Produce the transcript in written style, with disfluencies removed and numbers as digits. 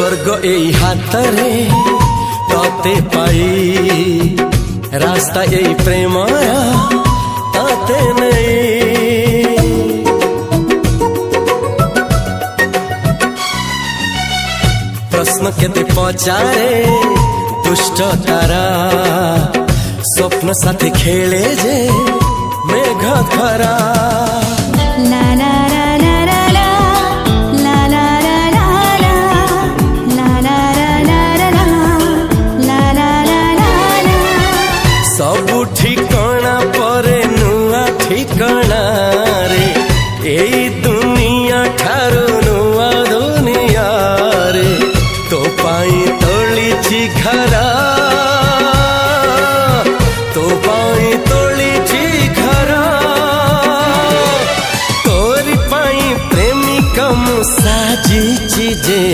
स्वर्ग एई हातरे तते पाई रास्ता एई प्रेमया तते नहीं। प्रश्न केते पचारे दुष्ट तारा स्वप्न साथी खेले जे मेघ खरा। ला ला ला ला ला ला ला ला ला ला ला ला ला ला। सबु ठिकाना परे नुआ ठिकाना रे एई दुनिया ठारू नुआ दुनिया रे। तो पाई तोलिछि घरा तो पाई तोलिछि घरा तोरी पाई प्रेमिका मु साजिछि जे।